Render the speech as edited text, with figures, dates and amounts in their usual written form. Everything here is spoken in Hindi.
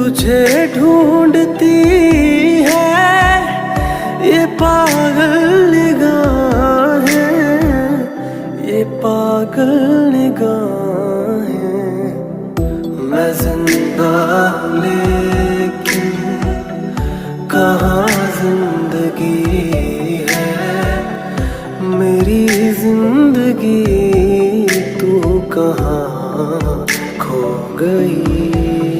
तुझे ढूंढती है ये पागल निगाहें, ये पागल निगाहें। मैं जिंदा लेकिन कहाँ जिंदगी है, मेरी जिंदगी तू कहाँ खो गई।